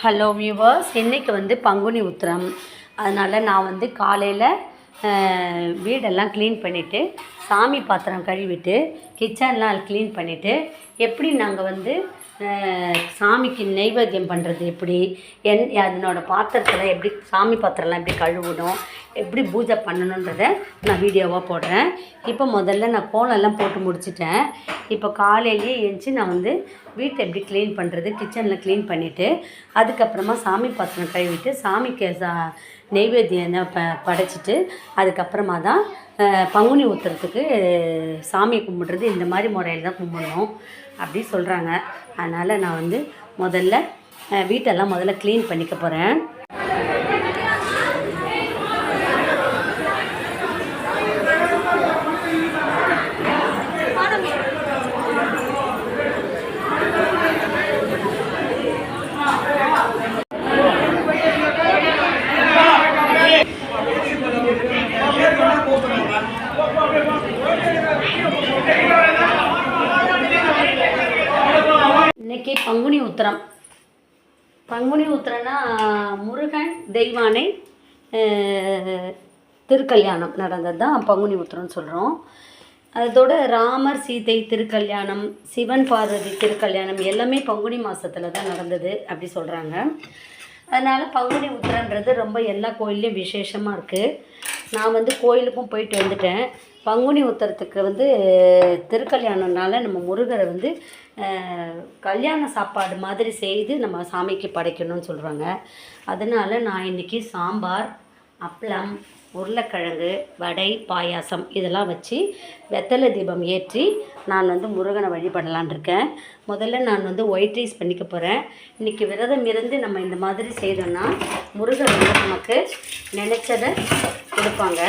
Hello viewers, இன்றைக்கி வந்து பங்குனி உத்திரம். அதனால் நான் வந்து காலையில் வீடெல்லாம் க்ளீன் பண்ணிவிட்டு, சாமி பாத்திரம் கழுவிட்டு, கிச்சன்லாம் க்ளீன் பண்ணிவிட்டு, எப்படி நாங்கள் வந்து சாமிக்கு நெய்வேத்தியம் பண்ணுறது எப்படி, அதனோட பாத்திரத்தில் எப்படி சாமி பாத்திரம்லாம் எப்படி கழுவணும், எப்படி பூஜை பண்ணணுன்றதை நான் வீடியோவாக போடுறேன். இப்போ முதல்ல நான் கோலம்லாம் போட்டு முடிச்சிட்டேன். இப்போ காலையிலேயே எழுந்துச்சி நான் வந்து வீட்டை எப்படி க்ளீன் பண்ணுறது, கிச்சனில் க்ளீன் பண்ணிவிட்டு, அதுக்கப்புறமா சாமி பாத்திரம் கழுவிட்டு சாமிக்கு நெய்வேத்தியம் படைச்சிட்டு, அதுக்கப்புறமா தான் பங்குனி உத்திரத்துக்கு சாமி கும்பிட்றது இந்த மாதிரி முறையில் தான் கும்பிடணும் அப்படி சொல்கிறாங்க. அதனால் நான் வந்து முதல்ல வீட்டெல்லாம் முதல்ல க்ளீன் பண்ணிக்க போகிறேன். இன்றைக்கி பங்குனி உத்திரம். பங்குனி உத்திரம்னா முருகன் தெய்வானை திருக்கல்யாணம் நடந்தது தான் பங்குனி உத்திரம்னு சொல்கிறோம். அதோட ராமர் சீதை திருக்கல்யாணம், சிவன் பார்வதி திருக்கல்யாணம் எல்லாமே பங்குனி மாதத்தில் தான் நடந்தது அப்படி சொல்கிறாங்க. அதனால் பங்குனி உத்திரன்றது ரொம்ப எல்லா கோயில்லையும் விசேஷமாக இருக்குது. நான் வந்து கோயிலுக்கும் போயிட்டு வந்துட்டேன். பங்குனி உத்திரத்துக்கு வந்து திருக்கல்யாணம்னால நம்ம முருகரை வந்து கல்யாண சாப்பாடு மாதிரி செய்து நம்ம சாமிக்கு படைக்கணும்னு சொல்கிறாங்க. அதனால் நான் இன்றைக்கி சாம்பார், அப்பளம், உருளைக்கிழங்கு, வடை, பாயாசம் இதெல்லாம் வச்சு வெத்தலை தீபம் ஏற்றி நான் வந்து முருகனை வழிபடலான் இருக்கேன். முதல்ல நான் வந்து ஒயிட் ரைஸ் பண்ணிக்க போகிறேன். இன்றைக்கி விரதம் இருந்து நம்ம இந்த மாதிரி செய்தோன்னா முருகன் வந்து நமக்கு நினச்சதை கொடுப்பாங்க.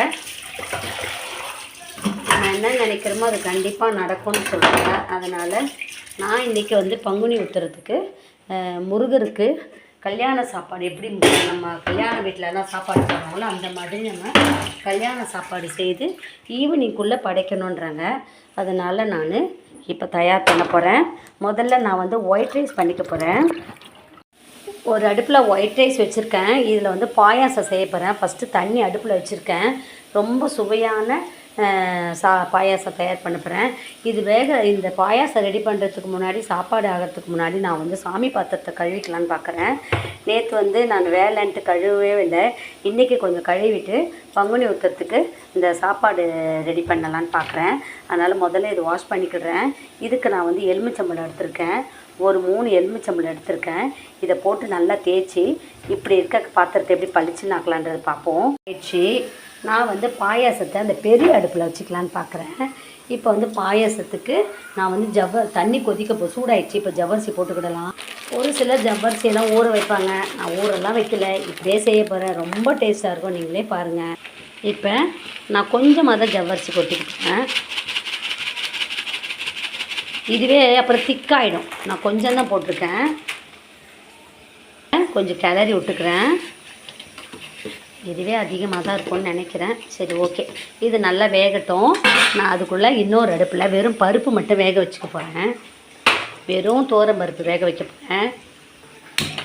நம்ம என்ன நினைக்கிறோமோ அது கண்டிப்பாக நடக்கும்னு சொல்கிறாங்க. அதனால் நான் இன்றைக்கி வந்து பங்குனி உத்திரத்துக்கு முருகருக்கு கல்யாண சாப்பாடு எப்படி நம்ம கல்யாண வீட்டிலலாம் சாப்பாடு போடுறாங்களோ அந்த மாதிரி நம்ம கல்யாண சாப்பாடு செய்து ஈவினிங்குள்ளே படைக்கணுன்றாங்க. அதனால் நான் இப்போ தயார் பண்ண போகிறேன். முதல்ல நான் வந்து ஒயிட் ரைஸ் பண்ணிக்க போகிறேன். ஒரு அடுப்பில் ஒயிட் ரைஸ் வச்சுருக்கேன். இதில் வந்து பாயாசம் செய்ய போகிறேன். ஃபஸ்ட்டு தண்ணி அடுப்பில் வச்சுருக்கேன். ரொம்ப சுவையான பாயாசம் தயார் பண்ண போகிறேன். இந்த பாயாசம் ரெடி பண்ணுறதுக்கு முன்னாடி, சாப்பாடு ஆகிறதுக்கு முன்னாடி நான் வந்து சாமி பாத்திரத்தை கழுவிக்கலான்னு பார்க்குறேன். நேற்று வந்து நான் வேலைன்ட்டு கழுவவே இல்லை. இன்றைக்கி கொஞ்சம் கழுவிட்டு பங்குனி உத்திரத்துக்கு இந்த சாப்பாடு ரெடி பண்ணலான்னு பார்க்குறேன். அதனால் முதல்ல இது வாஷ் பண்ணிக்கிடுறேன். இதுக்கு நான் வந்து எலுமிச்சம்பழம் எடுத்திருக்கேன். ஒரு 3 எலுமிச்சம்பழம் எடுத்திருக்கேன். இதை போட்டு நல்லா தேய்ச்சி இப்படி இருக்க பாத்திரத்தை எப்படி பளிச்சுன்னு ஆக்கலான்றது பார்ப்போம். தேய்ச்சி நான் வந்து பாயாசத்தை அந்த பெரிய அடுப்பில் வச்சுக்கலான்னு பார்க்குறேன். இப்போ வந்து பாயாசத்துக்கு நான் வந்து தண்ணி கொதிக்க சூடாயிடுச்சு. இப்போ ஜவ்வரிசி போட்டுக்கிடலாம். ஒரு சிலர் ஜவ்வரிசியெல்லாம் ஊற வைப்பாங்க. நான் ஊரெல்லாம் வைக்கல, இப்படியே செய்ய போகிறேன். ரொம்ப டேஸ்ட்டாக இருக்கும், நீங்களே பாருங்கள். இப்போ நான் கொஞ்சமாக தான் ஜவ்வரிசி கொட்டிக்கிட்டேன். இதுவே அப்புறம் திக்காயிடும். நான் கொஞ்சம் தான் போட்டிருக்கேன். கொஞ்சம் கிளறி விட்டுக்கிறேன். இதுவே அதிகமாக தான் இருக்கும்னு நினைக்கிறேன். சரி, ஓகே, இது நல்லா வேகட்டும். நான் அதுக்குள்ளே இன்னொரு அடுப்பில் வெறும் பருப்பு மட்டும் வேக வச்சுக்க போகிறேன். வெறும் பருப்பு வேக வைக்க போகிறேன்.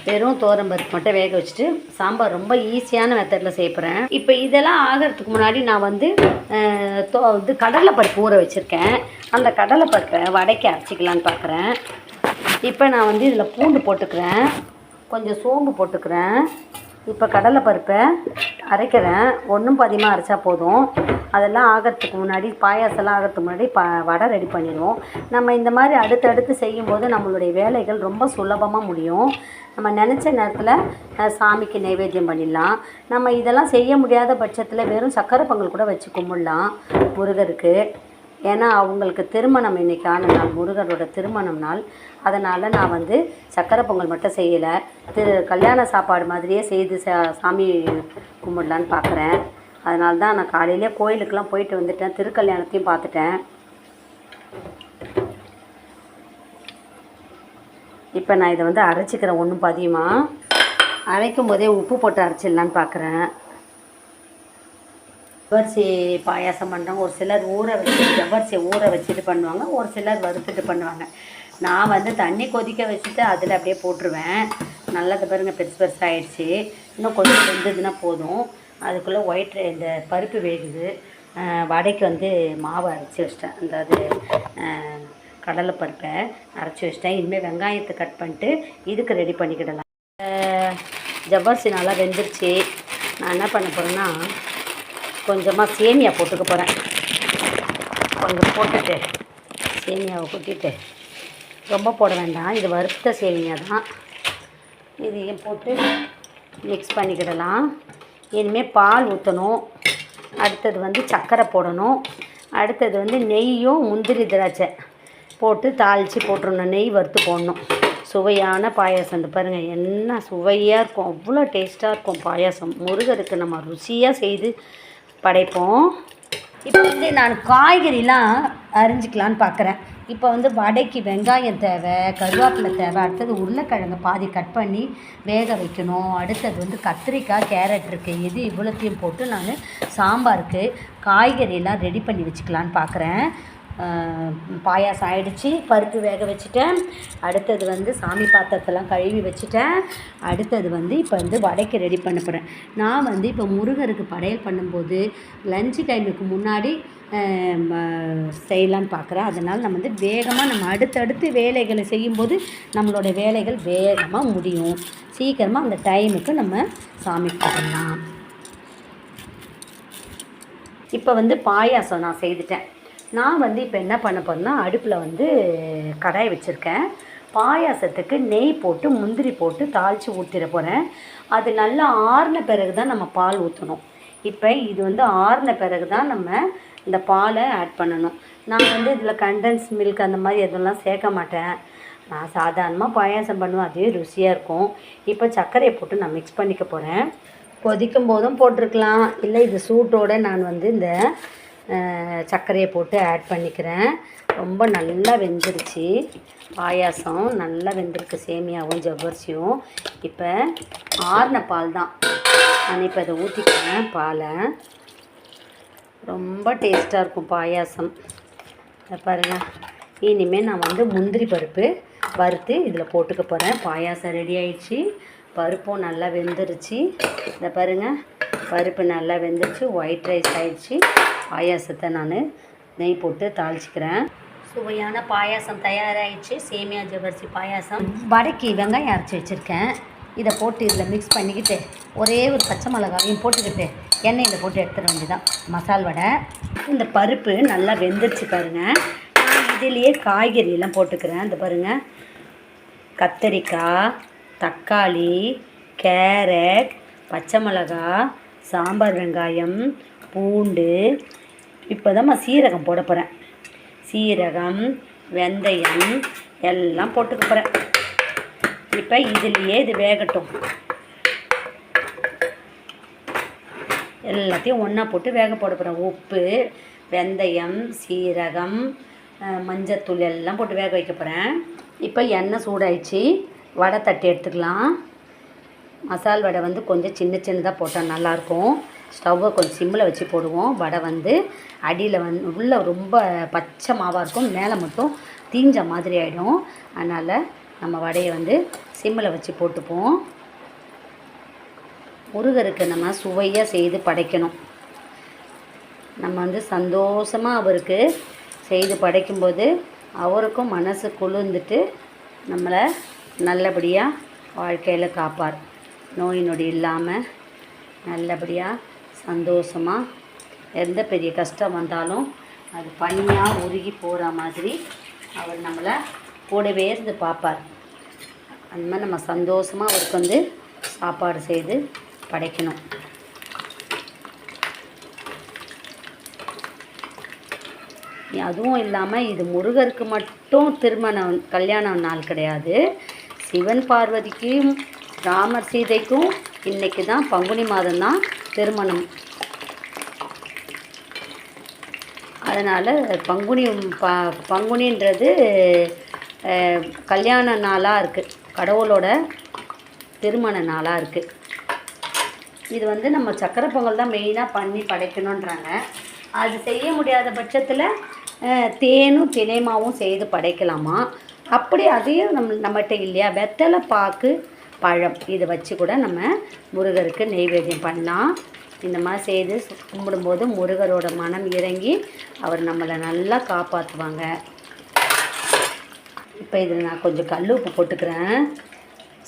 வெறும் பருப்பு மட்டும் வேக வச்சுட்டு சாம்பார் ரொம்ப ஈஸியான மெத்தடில் செய்ய போகிறேன். இப்போ இதெல்லாம் ஆகிறதுக்கு முன்னாடி நான் வந்து கடலைப்பருப்பு ஊற வச்சுருக்கேன். அந்த கடலைப்பருப்பை வடைக்கு அரைச்சிக்கலான்னு பார்க்குறேன். இப்போ நான் வந்து இதில் பூண்டு போட்டுக்கிறேன், கொஞ்சம் சோம்பு போட்டுக்கிறேன். இப்போ கடலைப்பருப்பை அரைக்கிறேன். ஒன்றும் பாதியமாக அரைச்சா போதும். அதெல்லாம் ஆகிறதுக்கு முன்னாடி, பாயாசம்லாம் ஆகிறதுக்கு முன்னாடி வடை ரெடி பண்ணிடுவோம். நம்ம இந்த மாதிரி அடுத்தடுத்து செய்யும்போது நம்மளுடைய வேலைகள் ரொம்ப சுலபமாக முடியும். நம்ம நினச்ச நேரத்தில் சாமிக்கு நைவேத்தியம் பண்ணிடலாம். நம்ம இதெல்லாம் செய்ய முடியாத பட்சத்தில் வெறும் சக்கரை பொங்கல் கூட வச்சு கும்பிடலாம் முருகருக்கு. ஏன்னா அவங்களுக்கு திருமணம் இன்றைக்கான நாள், முருகரோட திருமணம் நாள். அதனால் நான் வந்து சக்கரை பொங்கல் மட்டும் செய்யலை, கல்யாண சாப்பாடு மாதிரியே செய்து சாமி கும்பிடலான்னு பார்க்குறேன். அதனால தான் நான் காலையிலே கோயிலுக்கெலாம் போயிட்டு வந்துட்டேன். திருக்கல்யாணத்தையும் பார்த்துட்டேன். இப்போ நான் இதை வந்து அரைச்சிக்கிறேன். ஒன்றும் பாதியமாக அரைக்கும் போதே உப்பு போட்டு அரைச்சிடலான்னு பார்க்குறேன். ஜவ்வரிசி பாயாசம் பண்ணுறவங்க ஒரு சிலர் ஜவ்வரிசியை ஊற வச்சுட்டு பண்ணுவாங்க, ஒரு சிலர் வறுத்துட்டு பண்ணுவாங்க. நான் வந்து தண்ணி கொதிக்க வச்சுட்டு அதில் அப்படியே போட்டுருவேன். நல்லது பாருங்கள், பெருசு பெருசாகிடுச்சு. இன்னும் கொஞ்சம் வெந்ததுன்னா போதும். அதுக்குள்ளே ஒயிட் இந்த பருப்பு வேகுது. வடைக்கு வந்து மாவு அரைச்சி வச்சிட்டேன். அதாவது கடலைப்பருப்பை அரைச்சி வச்சிட்டேன். இனிமேல் வெங்காயத்தை கட் பண்ணிட்டு இதுக்கு ரெடி பண்ணிக்கிடலாம். ஜவ்வரிசி நல்லா வெந்துருச்சு. நான் என்ன பண்ண போகிறேன்னா கொஞ்சமாக சேமியா போட்டுக்க போகிறேன். கொஞ்சம் போட்டுட்டு சேமியாவை கொட்டிட்டு, ரொம்ப போட வேண்டாம், இது வறுத்த சேமியா தான். இதையும் போட்டு மிக்ஸ் பண்ணிக்கிடலாம். இனிமேல் பால் ஊற்றணும். அடுத்தது வந்து சர்க்கரை போடணும். அடுத்தது வந்து நெய்யும் முந்திரி திராட்சை போட்டு தாளித்து போட்டுருணும். நெய் வறுத்து போடணும். சுவையான பாயாசம். இந்த பாருங்கள் என்ன சுவையாக இருக்கும், அவ்வளோ டேஸ்ட்டாக இருக்கும் பாயாசம். முருகருக்கு நம்ம ருசியாக செய்து படைப்போம். இப்போ வந்து நான் காய்கறிலாம் அரிஞ்சிக்கலான்னு பார்க்குறேன். இப்போ வந்து வடைக்கு வெங்காயம் தேவை, கருவேப்பிலை தேவை. அடுத்தது உருளைக்கிழங்கு பாதி கட் பண்ணி வேக வைக்கணும். அடுத்தது வந்து கத்திரிக்காய், கேரட் இருக்குது. இது இவ்வளோத்தையும் போட்டு நான் சாம்பாருக்கு காய்கறியெல்லாம் ரெடி பண்ணி வச்சுக்கலான்னு பார்க்குறேன். பாயாசம் ஆகிடுச்சி. பருப்பு வேக வச்சுட்டேன். அடுத்தது வந்து சாமி பாத்திரத்தெல்லாம் கழுவி வச்சுட்டேன். அடுத்தது வந்து இப்போ வந்து வடைக்கு ரெடி பண்ண போகிறேன். நான் வந்து இப்போ முருகருக்கு படையல் பண்ணும்போது லஞ்சு டைமுக்கு முன்னாடி செய்யலான்னு பார்க்குறேன். அதனால் நம்ம வந்து வேகமாக நம்ம அடுத்தடுத்து வேலைகளை செய்யும்போது நம்மளோட வேலைகள் வேகமாக முடியும். சீக்கிரமாக அந்த டைமுக்கு நம்ம சாமி பண்ணலாம். இப்போ வந்து பாயாசம் நான் செய்துட்டேன். நான் வந்து இப்போ என்ன பண்ண போகிறேன்னா அடுப்பில் வந்து கடாய் வச்சுருக்கேன். பாயாசத்துக்கு நெய் போட்டு முந்திரி போட்டு தாளித்து ஊற்றிட போகிறேன். அது நல்லா ஆறின பிறகு தான் நம்ம பால் ஊற்றணும். இப்போ இது வந்து ஆறின பிறகு தான் நம்ம இந்த பாலை ஆட் பண்ணணும். நான் வந்து இதில் கண்டென்ஸ் மில்க் அந்த மாதிரி எதுவும் சேர்க்க மாட்டேன். நான் சாதாரணமாக பாயாசம் பண்ணுவேன், அதே ருசியாக இருக்கும். இப்போ சர்க்கரையை போட்டு நான் மிக்ஸ் பண்ணிக்க போகிறேன். கொதிக்கும் போதும் போட்டிருக்கலாம், இல்லை இது சூட்டோடு நான் வந்து இந்த சர்க்கரையை போட்டு ஆட் பண்ணிக்கிறேன். ரொம்ப நல்லா வெந்துருச்சு பாயாசம், நல்லா வெந்திருக்கு சேமியாவும் ஜவ்வரிசியும். இப்போ ஆறின பால் தான் நான் இப்போ இதை ஊற்றிக்கிறேன். பாலை ரொம்ப டேஸ்ட்டாக இருக்கும் பாயாசம். பாருங்கள், இனிமேல் நான் வந்து முந்திரி பருப்பு வறுத்து இதில் போட்டுக்க போகிறேன். பாயாசம் ரெடி ஆயிடுச்சு. பருப்பும் நல்லா வெந்துருச்சு. இதை பாருங்கள், பருப்பு நல்லா வெந்துருச்சு. ஒயிட் ரைஸ் ஆயிடுச்சு. பாயாசத்தை நான் நெய் போட்டு தாளிச்சிக்கிறேன். சுவையான பாயாசம் தயாராகிடுச்சு. சேமியா ஜவ்வரிசி பாயாசம். வடைக்கு வெங்காயம் அரைச்சி வச்சுருக்கேன். இதை போட்டு இதில் மிக்ஸ் பண்ணிக்கிட்டு ஒரே ஒரு பச்சை மிளகாவையும் போட்டுக்கிட்டு எண்ணெயில் போட்டு எடுத்துட வேண்டியதான் மசால் வடை. இந்த பருப்பு நல்லா வெந்துருச்சு பாருங்கள். நான் இதிலேயே காய்கறியெல்லாம் போட்டுக்கிறேன். இந்த பாருங்கள், கத்தரிக்காய், தக்காளி, கேரட், பச்சை மிளகா, சாம்பார் வெங்காயம், பூண்டு. இப்போ தான் நான் சீரகம் போட போகிறேன். சீரகம், வெந்தயம் எல்லாம் போட்டுக்க போகிறேன். இப்போ இதுலேயே இது வேகட்டும். எல்லாத்தையும் ஒன்றா போட்டு வேக போட போகிறேன். உப்பு, வெந்தயம், சீரகம், மஞ்சத்தூள் எல்லாம் போட்டு வேக வைக்க போகிறேன். இப்போ எண்ணெய் சூடாயிடுச்சு. வடை தட்டி எடுத்துக்கலாம். மசால் வடை வந்து கொஞ்சம் சின்ன சின்னதாக போட்டால் நல்லாயிருக்கும். ஸ்டவ்வை கொஞ்சம் சிம்மில் வச்சு போடுவோம். வடை வந்து அடியில் வந்து உள்ளே ரொம்ப பச்சை மாவாக இருக்கும், மேலே மட்டும் தீஞ்ச மாதிரி ஆகிடும். அதனால் நம்ம வடையை வந்து சிம்மில் வச்சு போட்டுப்போம். முருகருக்கு நம்ம சுவையாக செய்து படைக்கணும். நம்ம வந்து சந்தோஷமாக அவருக்கு செய்து படைக்கும்போது அவருக்கும் மனசு குளிர்ந்துட்டு நம்மளை நல்லபடியாக வாழ்க்கையில் காப்பார். நோய் நொடி இல்லாமல் நல்லபடியாக சந்தோஷமாக எந்த பெரிய கஷ்டம் வந்தாலும் அது பனியாக உருகி போகிற மாதிரி அவர் நம்மளை கூடவே இருந்து பார்ப்பார். அந்த மாதிரி நம்ம சந்தோஷமாக அவருக்கு வந்து சாப்பாடு செய்து படைக்கணும். அதுவும் இல்லாமல் இது முருகருக்கு மட்டும் கல்யாண நாள் கிடையாது. சிவன் பார்வதிக்கும் ராமர் சீதைக்கும் இன்றைக்கி தான் பங்குனி மாதம் தான் திருமணம். அதனால் பங்குனின்றது கல்யாண நாளாக இருக்குது, கடவுளோட திருமண நாளாக இருக்குது. இது வந்து நம்ம சக்கரை பொங்கல் தான் மெயினாக பண்ணி படைக்கணுன்றாங்க. அது செய்ய முடியாத பட்சத்தில் தேனும் தினைமாவும் செய்து படைக்கலாமா? அப்படி அதையும் நம்மகிட்ட இல்லையா, வெத்தலை பாக்கு பழம் இதை வச்சு கூட நம்ம முருகருக்கு நெய்வேத்தியம் பண்ணலாம். இந்த மாதிரி செய்து கும்பிடும்போது முருகரோட மனம் இறங்கி அவர் நம்மளை நல்லா காப்பாற்றுவாங்க. இப்போ இதில் நான் கொஞ்சம் கல் உப்பு போட்டுக்கிறேன்.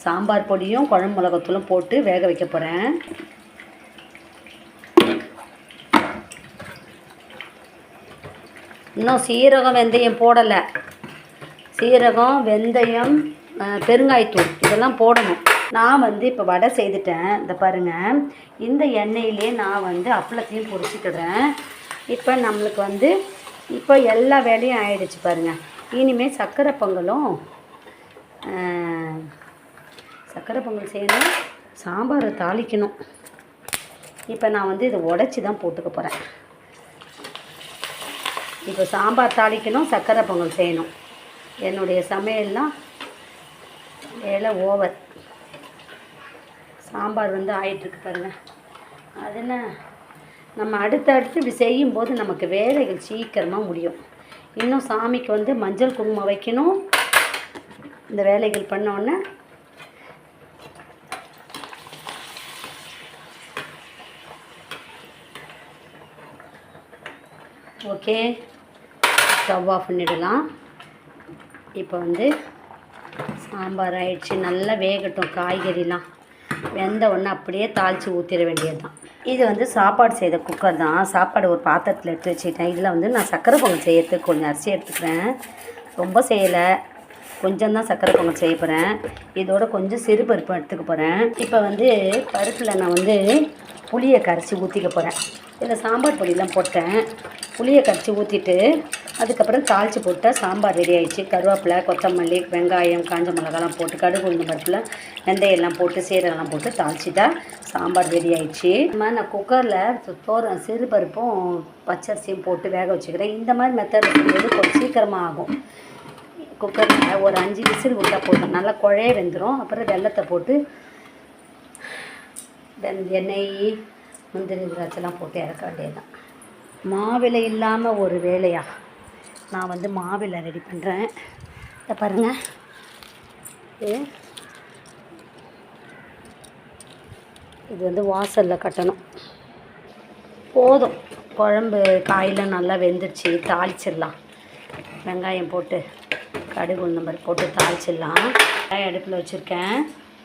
சாம்பார் பொடியும் குழம்பு மிளகாத்தூளும் போட்டு வேக வைக்க போகிறேன். இன்னும் சீரகம் வெந்தயம் போடலை. சீரகம் வெந்தயம் பெருங்காயத்தூள் இதெல்லாம் போடணும். நான் வந்து இப்போ வடை செய்துட்டேன். இந்த பாருங்கள், இந்த எண்ணெயிலே நான் வந்து அப்பளத்தையும் பொரிச்சிக்கிறேன். இப்போ நம்மளுக்கு வந்து இப்போ எல்லா வேலையும் ஆயிடுச்சு பாருங்கள். இனிமேல் சர்க்கரை பொங்கல் செய்யணும், சாம்பாரை தாளிக்கணும். இப்போ நான் வந்து இதை உடச்சி தான் போட்டுக்க போகிறேன். இப்போ சாம்பார் தாளிக்கணும், சர்க்கரை பொங்கல் செய்யணும். என்னுடைய சமையல்லாம் வேலை ஓவர். சாம்பார் வந்து ஆயிட்டுருக்கு பாருங்கள். அது என்ன, நம்ம அடுத்தடுத்து இப்படி செய்யும்போது நமக்கு வேலைகள் சீக்கிரமாக முடியும். இன்னும் சாமிக்கு வந்து மஞ்சள் குங்குமம் வைக்கணும். இந்த வேலைகள் பண்ணோன்னே ஓகே, ஸ்டவ் ஆஃப் பண்ணிடலாம். இப்போ வந்து சாம்பார் ஆயிடுச்சு. நல்லா வேகட்டும். காய்கறிலாம் வெந்த உடனே அப்படியே தாளித்து ஊற்றிட வேண்டியது தான். இது வந்து சாப்பாடு செய்த குக்கர் தான். சாப்பாடு ஒரு பாத்திரத்தில் எடுத்து வச்சுக்கிட்டேன். இதில் வந்து நான் சர்க்கரை பொங்கல் செய்யறதுக்கு கொஞ்சம் அரிசி எடுத்துக்கிறேன். ரொம்ப செய்யலை, கொஞ்சம் தான் சர்க்கரை பொங்கல் செய்ய போகிறேன். இதோட கொஞ்சம் சிறு பருப்பு எடுத்துக்க போகிறேன். இப்போ வந்து பருப்பில் நான் வந்து புளியை கரைச்சி ஊற்றிக்க போகிறேன். இதில் சாம்பார் பொடியெலாம் போட்டேன். புளியை கரைச்சி ஊற்றிட்டு அதுக்கப்புறம் தாளித்து போட்டால் சாம்பார் ரெடி ஆகிடுச்சு. கருவேப்பிலை, கொத்தமல்லி, வெங்காயம், காஞ்ச மிளகாலாம் போட்டு கடுகு உளுந்து பருப்பில் வெந்தயம்லாம் போட்டு சீரகம்லாம் போட்டு தாளிச்சிட்டா சாம்பார் ரெடி ஆகிடுச்சு. இந்த மாதிரி நான் குக்கரில் சிறு பருப்பும் பச்சரிசியும் போட்டு வேக வச்சுக்கிறேன். இந்த மாதிரி மெத்தட் செய்யும்போது கொஞ்சம் சீக்கிரமாக ஆகும். குக்கரில் ஒரு 5 விசில் விட்டால் போதும், நல்லா குழைய வெந்துடும். அப்புறம் வெல்லத்தை போட்டு எண்ணெய், முந்திரி, திராட்சைலாம் போட்டு இறக்க வேண்டியது தான். மாவிலை இல்லாமல் ஒரு வேலையா நான் வந்து மாவிலை ரெடி பண்ணுறேன். இதை பாருங்கள், இது வந்து வாசலில் கட்டணும். போதும், குழம்பு காயெல்லாம் நல்லா வெந்துருச்சு. தாளிச்சிடலாம். வெங்காயம் போட்டு கடுகு உளுந்தம்பருப்பு போட்டு தாளிச்சிடலாம். வெங்காயம் அடுப்பில் வச்சுருக்கேன்.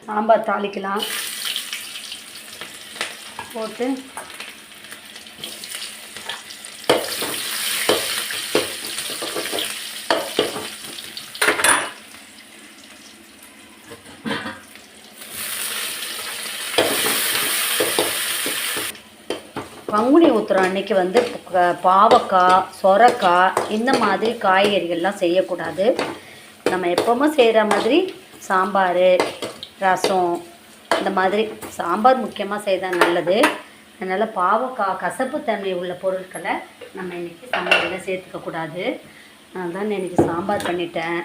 சாம்பார் தாளிக்கலாம். போட்டு பங்குனி உத்திரம் அன்றைக்கி வந்து பாவக்காய், சொரக்காய் இந்த மாதிரி காய்கறிகள்லாம் செய்யக்கூடாது. நம்ம எப்போவுமே செய்கிற மாதிரி சாம்பார், ரசம் இந்த மாதிரி சாம்பார் முக்கியமாக செய்தால் நல்லது. அதனால் பாவக்காய், கசப்புத்தன்மை உள்ள பொருட்களை நம்ம இன்றைக்கி சமையலில் சேர்த்துக்கக்கூடாது. அதுதான் இன்றைக்கி சாம்பார் பண்ணிட்டேன்.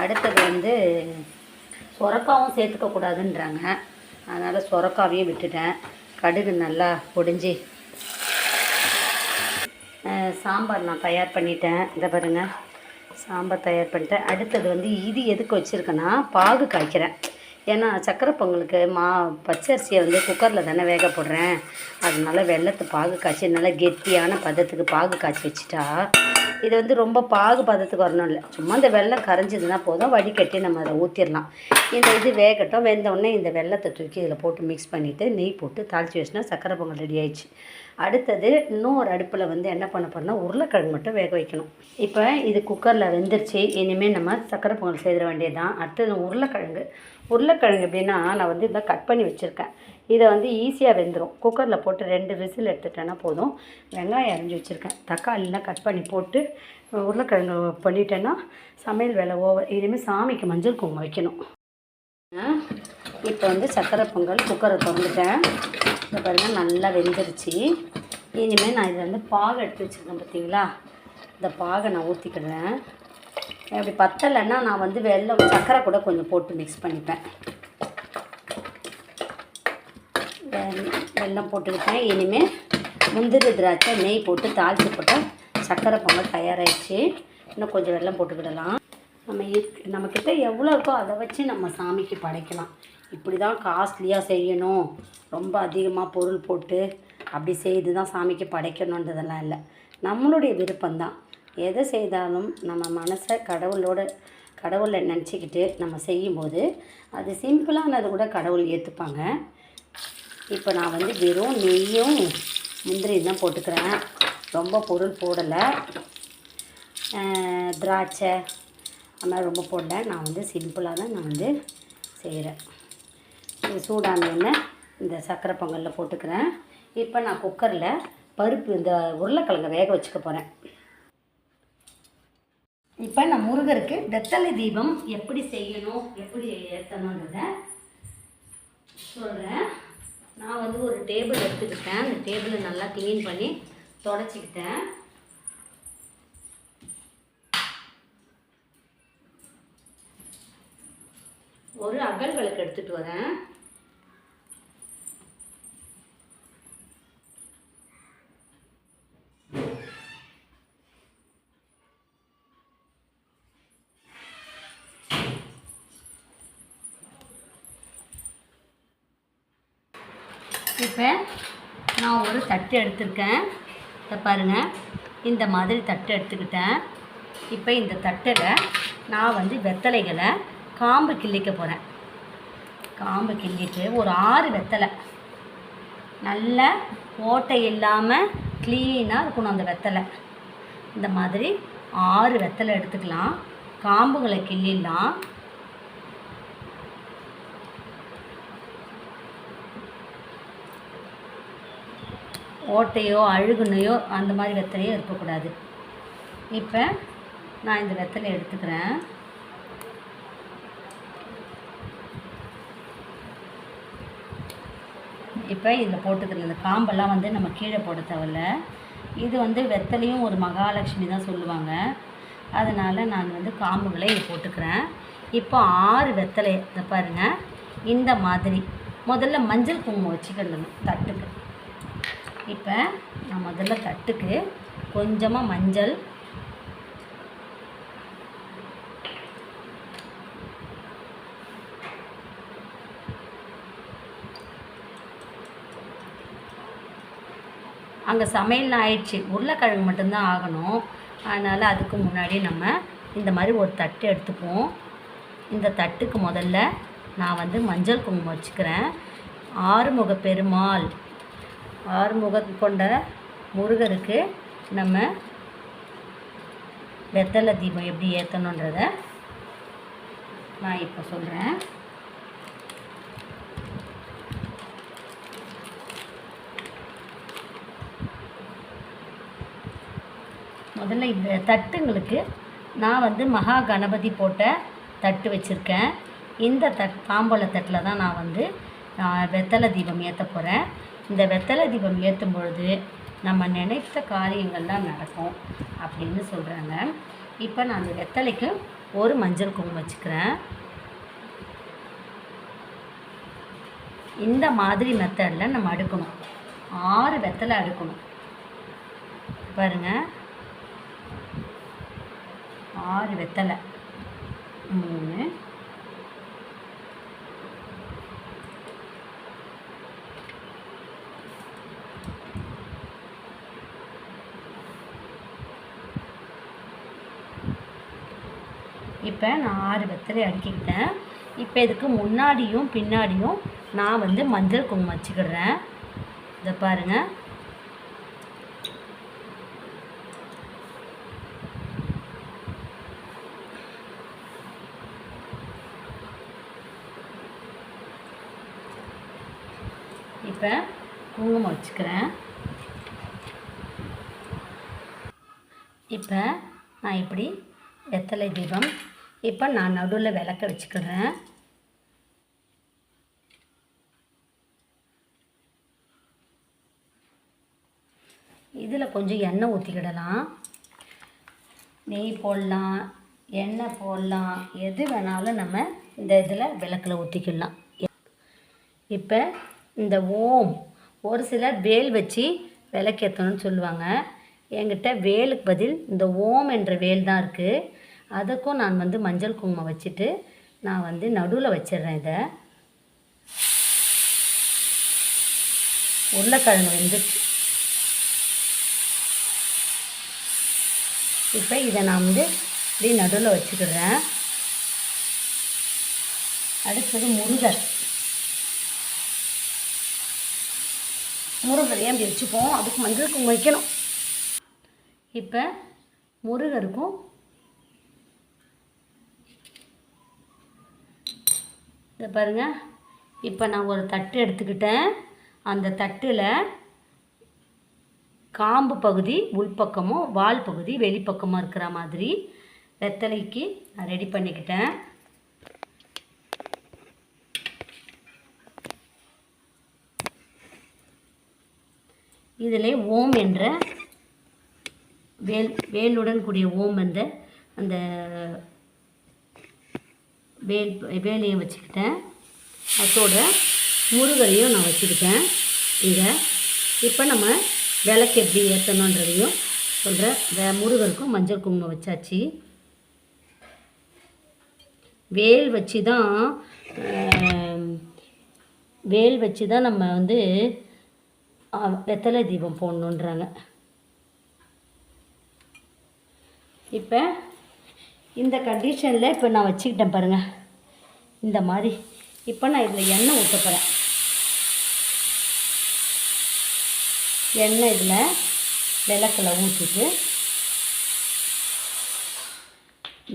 அடுத்தது வந்து சொரக்காவும் சேர்த்துக்கக்கூடாதுன்றாங்க. அதனால் சொரக்காவையும் விட்டுட்டேன். கடுகு நல்லா பொடிஞ்சு சாம்பார் நான் தயார் பண்ணிட்டேன். இதை பாருங்கள், சாம்பார் தயார் பண்ணிட்டேன். அடுத்தது வந்து இது எதுக்கு வச்சுருக்கேன்னா பாகு காய்க்கிறேன். ஏன்னா சக்கரை பொங்கலுக்கு பச்சரிசியை வந்து குக்கரில் தானே வேக போடுறேன். அதனால வெல்லத்தை பாகு காய்ச்சி நல்லா கெட்டியான பதத்துக்கு பாகு காய்ச்சி வச்சுட்டா இது வந்து ரொம்ப பாகு பதத்துக்கு வரணும் இல்லை, சும்மா இந்த வெல்லம் கரைஞ்சிதுன்னா போதும். வடிகட்டி நம்ம அதை ஊற்றிடலாம். இந்த இது வேகட்டும். வெந்தவுடனே இந்த வெல்லத்தை தூக்கி இதில் போட்டு மிக்ஸ் பண்ணிவிட்டு நெய் போட்டு தாளித்து வச்சுனா சக்கரை பொங்கல் ரெடி ஆயிடுச்சு. அடுத்தது இன்னொரு அடுப்பில் வந்து என்ன பண்ண போகிறோம்னா உருளைக்கிழங்கு மட்டும் வேக வைக்கணும். இப்போ இது குக்கரில் வெந்துருச்சு. இனிமேல் நம்ம சக்கரை பொங்கல் செய்திட வேண்டியது தான். அடுத்தது உருளைக்கிழங்கு எப்படின்னா நான் வந்து இதை கட் பண்ணி வச்சுருக்கேன். இதை வந்து ஈஸியாக வெந்துடும். குக்கரில் போட்டு 2 விசில் எடுத்துட்டேன்னா போதும். வெங்காயம் அரிஞ்சு வச்சுருக்கேன். தக்காளிலாம் கட் பண்ணி போட்டு உருளைக்கிழங்கு பண்ணிட்டேன்னா சமையல் வேலை ஓவர். இனிமேல் சாமிக்கு மஞ்சள் குங்குமம் வைக்கணும். இப்போ வந்து சக்கரை பொங்கல் குக்கரை திறந்துட்டேன். இதை பாருங்கள் நல்லா வெந்துருச்சு. இனிமேல் நான் இதில் வந்து பாகு எடுத்து வச்சுருக்கேன் பார்த்தீங்களா, இந்த பாகை நான் ஊற்றிக்கிடுறேன். அப்படி பத்தலைன்னா நான் வந்து சக்கரை கூட கொஞ்சம் போட்டு மிக்ஸ் பண்ணிப்பேன். வெல்லம் போட்டுக்கிட்டேன். இனிமேல் முந்திரி, திராட்சை, நெய் போட்டு தாளித்து போட்டால் சக்கரை பொங்கல் தயாராகிடுச்சு. இன்னும் கொஞ்சம் வெல்லம் போட்டுக்கிடலாம். நம்மக்கிட்ட எவ்வளோ இருக்கோ அதை வச்சு நம்ம சாமிக்கு படைக்கலாம். இப்படி தான் காஸ்ட்லியாக செய்யணும், ரொம்ப அதிகமாக பொருள் போட்டு அப்படி செய்து தான் சாமிக்கு படைக்கணுன்றதெல்லாம் இல்லை. நம்மளுடைய விருப்பம்தான். எதை செய்தாலும் நம்ம மனசை கடவுளை நினச்சிக்கிட்டு நம்ம செய்யும்போது அது சிம்பிளானது கூட கடவுள் ஏற்றுப்பாங்க. இப்போ நான் வந்து வெறும் நெய்யும் முந்திரியும் தான் போட்டுக்கிறேன். ரொம்ப பொருள் போடலை. திராட்சை அந்த மாதிரி ரொம்ப போடலை. நான் வந்து சிம்பிளாக தான் நான் வந்து செய்கிறேன். இது சூடான எண்ணெய் இந்த சர்க்கரை பொங்கலில் போட்டுக்கிறேன். இப்போ நான் குக்கரில் பருப்பு இந்த உருளைக்கிழங்கை வேக வச்சுக்க போகிறேன். இப்போ நான் முருகருக்கு வெத்தலை தீபம் எப்படி செய்யணும், எப்படி ஏற்றணுன்றதை சொல்கிறேன். நான் வந்து ஒரு டேபிள் எடுத்துக்கிட்டேன். அந்த டேபிளை நல்லா க்ளீன் பண்ணி தொடச்சிக்கிட்டேன். ஒரு அகல் விளக்கு எடுத்துகிட்டு வரேன். இப்போ நான் ஒரு தட்டு எடுத்துருக்கேன். இதை பாருங்கள், இந்த மாதிரி தட்டு எடுத்துக்கிட்டேன். இப்போ இந்த தட்டில் நான் வந்து வெத்தலைகளை காம்பு கிள்ளிக்க போகிறேன். காம்பு கிள்ளிட்டு ஒரு 6 வெத்தலை, நல்ல ஓட்டை இல்லாமல் க்ளீனாக இருக்கணும் அந்த வெத்தலை. இந்த மாதிரி 6 வெத்தலை எடுத்துக்கலாம். காம்புகளை கிள்ளிடலாம். ஓட்டையோ அழுகுனையோ அந்த மாதிரி வெத்தலையோ இருக்கக்கூடாது. இப்போ நான் இந்த வெத்தலை எடுத்துக்கிறேன். இப்போ இதில் போட்டுக்கிறது. இந்த காம்பெல்லாம் வந்து நம்ம கீழே போட தேவையில்ல. இது வந்து வெத்தலையும் ஒரு மகாலட்சுமி தான் சொல்லுவாங்க. அதனால் நான் வந்து காம்புகளை இது போட்டுக்கிறேன். இப்போ 6 வெத்தலை இதை பாருங்கள். இந்த மாதிரி முதல்ல மஞ்சள் குங்குமம் வச்சுக்கிடணும் தட்டுக்கு. இப்போ நான் முதல்ல தட்டுக்கு கொஞ்சமாக மஞ்சள், அங்கே சமையல் ஆயிடுச்சு, உருளைக்கிழங்கு மட்டும்தான் ஆகணும். அதனால் அதுக்கு முன்னாடி நம்ம இந்த மாதிரி ஒரு தட்டு எடுத்துப்போம். இந்த தட்டுக்கு முதல்ல நான் வந்து மஞ்சள் குங்குமம் வச்சுக்கிறேன். ஆறுமுக பெருமாள், ஆறுமுகம் கொண்ட முருகருக்கு நம்ம வெத்தலை தீபம் எப்படி ஏற்றணுன்றதை நான் இப்போ சொல்கிறேன். முதல்ல இந்த தட்டுங்களுக்கு நான் வந்து மகா கணபதி போட்ட தட்டு வச்சுருக்கேன். இந்த தாம்பூல தட்டில் தான் நான் வந்து வெத்தலை தீபம் ஏற்ற போகிறேன். இந்த வெத்தலை தீபம் ஏற்றும் பொழுது நம்ம நினைத்த காரியங்கள்லாம் நடக்கும் அப்படின்னு சொல்கிறாங்க. இப்போ நான் அந்த வெத்தலைக்கு ஒரு மஞ்சள் குங்குமம் வச்சுக்கிறேன். இந்த மாதிரி மெத்தடில் நம்ம அடுக்கணும். 6 வெத்தலை அடுக்கணும். பாருங்கள், 6 வெத்தலை, 3, இப்போ நான் 6 வெத்தலை அடுக்கிக்கிட்டேன். இப்போ இதுக்கு முன்னாடியும் பின்னாடியும் நான் வந்து மஞ்சள் குங்குமம் வச்சுக்கிடுறேன். இதை பாருங்கள். இப்போ குங்குமம் வச்சுக்கிறேன். இப்போ நான் இப்படி வெத்தலை தீபம், இப்போ நான் நடுவில் விளக்க வச்சுக்கிறேன். இதில் கொஞ்சம் எண்ணெய் ஊற்றிக்கிடலாம். நெய் போடலாம், எண்ணெய் போடலாம், எது வேணாலும் நம்ம இந்த இதில் விளக்கில் ஊற்றிக்கிடலாம். இப்போ இந்த ஓம், ஒரு சிலர் வேல் வச்சு விளக்கேற்றணும்னு சொல்லுவாங்க. என்கிட்ட வேலுக்கு பதில் இந்த ஓம் என்ற வேல் தான் இருக்குது. அதுக்கும் நான் வந்து மஞ்சள் குங்குமம் வச்சுட்டு நான் வந்து நடுவில் வச்சிடுறேன். இதை உருளைக்கிழங்கு வெந்துச்சு. இப்போ இதை நான் வந்து இப்படி நடுவில் வச்சுக்கிறேன். அடுத்தது முருகரையும் அப்படி வச்சுப்போம். அதுக்கு மஞ்சள் குங்குமம் வைக்கணும். இப்போ முருகருக்கும் இதை பாருங்கள். இப்போ நான் ஒரு தட்டு எடுத்துக்கிட்டேன். அந்த தட்டில் காம்பு பகுதி உள்பக்கமும் வால் பகுதி வெளிப்பக்கமாக இருக்கிற மாதிரி வெத்தலைக்கு நான் ரெடி பண்ணிக்கிட்டேன். இதில் ஓம் என்ற வேலுடன் கூடிய ஓம் என்ற அந்த வேலையும் வச்சுக்கிட்டேன். அதோட முருகரையும் நான் வச்சுக்கிட்டேன். இங்கே இப்போ நம்ம விளக்கு எப்படி ஏற்றணுன்றதையும் சொல்கிறேன். முருகருக்கும் மஞ்சள் குங்குமம் வச்சாச்சு. வேல் வச்சு தான் நம்ம வந்து வெத்தலை தீபம் போடணுன்றாங்க. இப்போ இந்த கண்டிஷனில் இப்போ நான் வச்சுக்கிட்டேன் பாருங்கள். இந்த மாதிரி இப்போ நான் இதில் எண்ணெய் ஊற்ற போகிறேன். எண்ணெய் இதில் விளக்கில் ஊற்றிட்டு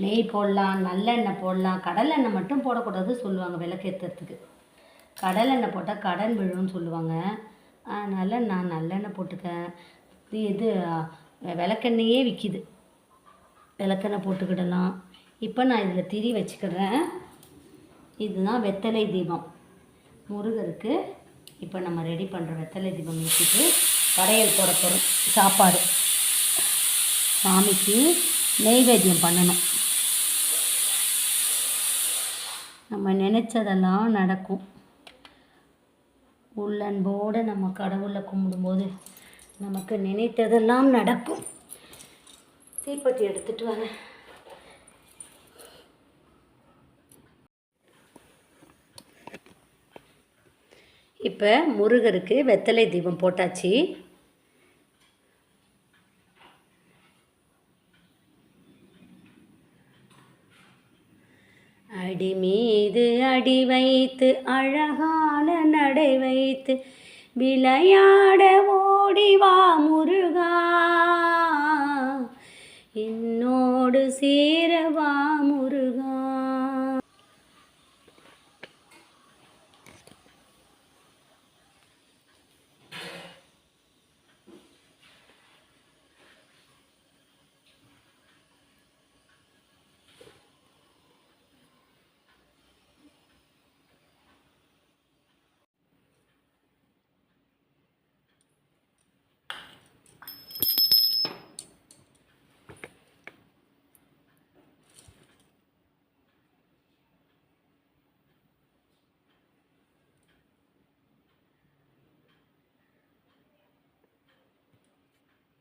நெய் போடலாம், நல்லெண்ணெய் போடலாம். கடலெண்ணெய் மட்டும் போடக்கூடாது சொல்லுவாங்க விளக்கு ஏற்றுறதுக்கு. கடலெண்ணெய் போட்டால் கடன் விழுன்னு சொல்லுவாங்க. அதனால் நான் நல்லெண்ணெய் போட்டுக்கேன். இது விளக்கெண்ணெயே விற்கிது, விளக்கெண்ணெய் போட்டுக்கிடலாம். இப்போ நான் இதில் திரி வச்சுக்கிறேன். இதுதான் வெத்தலை தீபம் முருகருக்கு. இப்போ நம்ம ரெடி பண்ணுற வெத்தலை தீபம் வச்சுட்டு படையல் போட போகிறோம். சாப்பாடு சாமிக்கு நெய்வேத்தியம் பண்ணணும். நம்ம நினச்சதெல்லாம் நடக்கும். உள்ளன்போடு நம்ம கடவுளை கும்பிடும்போது நமக்கு நினைத்ததெல்லாம் நடக்கும். தீப்பெட்டி எடுத்துகிட்டு வரேன். இப்போ முருகருக்கு வெத்தலை தீபம் போட்டாச்சு. அடி மீது அடி வைத்து அழகான நடை வைத்து விளையாட ஓடிவா முருகா, என்னோடு சேரவா முருகா.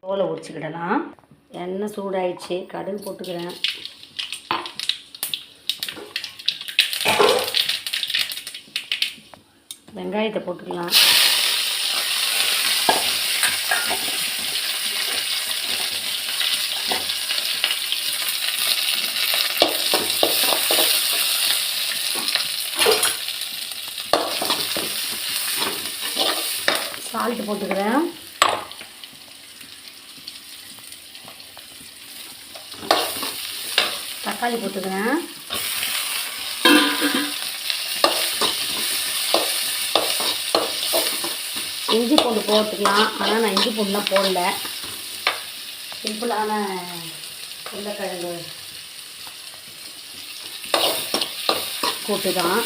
தோலை உரிச்சிக்கிடலாம். எண்ணெய் சூடாயிடுச்சு, கடுகு போட்டுக்கிறேன். வெங்காயத்தை போட்டுக்கலாம். சால்ட் போட்டுக்கிறேன். தக்காளி போட்டுக்கிறேன். இஞ்சி பூண்டு போட்டுக்கலாம். ஆனால் நான் இஞ்சி பூண்டுலாம் போடல. சிம்பிளான உருளைக்கிழங்கு கூட்டு தான்.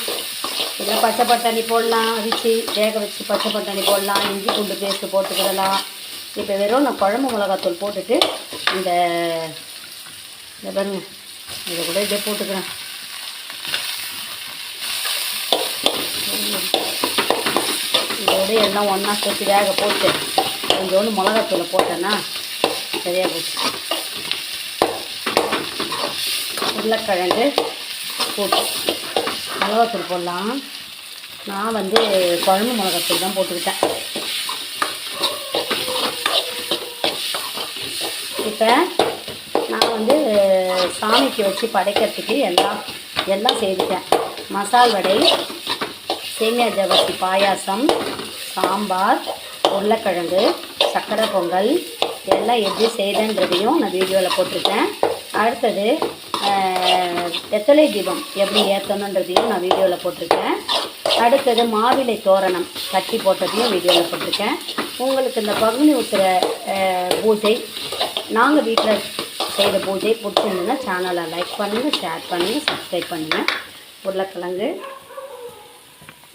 இதில் பச்சை பட்டாணி போடலாம், அரிசி வேக வச்சு பச்சை பட்டாணி போடலாம், இஞ்சி பூண்டு பேஸ்ட்டு போட்டுக்கிடலாம். இப்போ வெறும் நான் குழம்பு மிளகாத்தூள் போட்டுட்டு இந்த பாருங்க, இதை கூட இதே போட்டுக்கிறேன். இதோடு எல்லாம் ஒன்றா சேர்த்து வேக போட்டு கொஞ்சோண்டு மிளகாத்தூளை போட்டேன்னா சரியாக போச்சு. உருளைக்கிழங்கு போட்டு மிளகாத்தூள் போடலாம். நான் வந்து குழம்பு மிளகாத்தூள் தான் போட்டுக்கிட்டேன். இப்போ நான் வந்து சாமிக்கு வச்சு படைக்கிறதுக்கு எல்லாம் செய்துட்டேன். மசால் வடை, சேமியா ஜவர்சி பாயாசம், சாம்பார், உருளைக்கிழங்கு, சக்கரை பொங்கல் எல்லாம் எப்படி செய்தேன்றதையும் நான் வீடியோவில் போட்டிருக்கேன். அடுத்தது வெத்தலை தீபம் எப்படி ஏற்றணுன்றதையும் நான் வீடியோவில் போட்டிருக்கேன். அடுத்தது மாவிலை தோரணம் கட்டி போட்டதையும் வீடியோவில் போட்டிருக்கேன். உங்களுக்கு இந்த பங்குனி உத்திர பூஜை நாங்கள் வீட்டில் செய்த பூஜை பிடிச்சிருந்ததுன்னா சேனலை லைக் பண்ணுங்கள், ஷேர் பண்ணுங்கள், சப்ஸ்கிரைப் பண்ணுங்கள். உருளைக்கிழங்கு,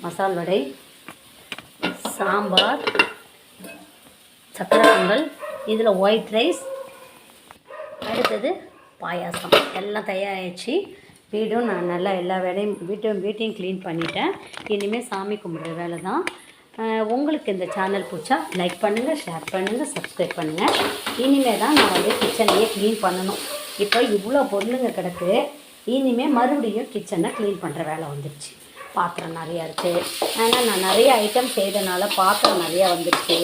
மசால் வடை, சாம்பார், சக்கரை பொங்கல், இதில் ஒயிட் ரைஸ், அடுத்தது பாயாசம் எல்லாம் தயாராகிடுச்சு. வீடும் நான் நல்லா எல்லா வேலையும் வீட்டையும் க்ளீன் பண்ணிட்டேன். இனிமேல் சாமி கும்பிட்ற வேலை தான். உங்களுக்கு இந்த சேனல் பிடிச்சா லைக் பண்ணுங்கள், ஷேர் பண்ணுங்கள், சப்ஸ்கிரைப் பண்ணுங்கள். இனிமேல் தான் நான் வந்து கிச்சனையே க்ளீன் பண்ணணும். இப்போ இவ்வளோ பொருளுங்க கிடக்கு. இனிமேல் மறுபடியும் கிச்சனை க்ளீன் பண்ணுற வேலை வந்துடுச்சு. பாத்திரம் நிறையா இருக்குது. ஆனால் நான் நிறைய ஐட்டம் செய்தனால பாத்திரம் நிறையா வந்துடுச்சு.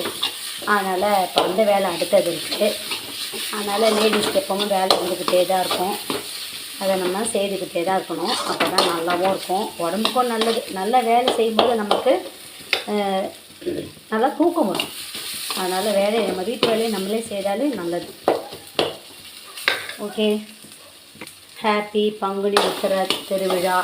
அதனால் இப்போ அந்த வேலை அடுத்தது இருக்குது. அதனால் லேடிஸ்க்கு எப்பவும் வேலை வந்துக்கிட்டே தான் இருக்கும். அதை நம்ம செய்துக்கிட்டே தான் இருக்கணும். அப்போ தான் நல்லாவும் இருக்கும், உடம்புக்கும் நல்லது. நல்ல வேலை செய்யும்போது நமக்கு நல்லா தூக்கம் வரும். அதனால் வேலையை நம்ம வீட்டு வேலையை நம்மளே செய்தாலே நல்லது. ஓகே, ஹாப்பி பங்குனி உத்திர திருவிழா.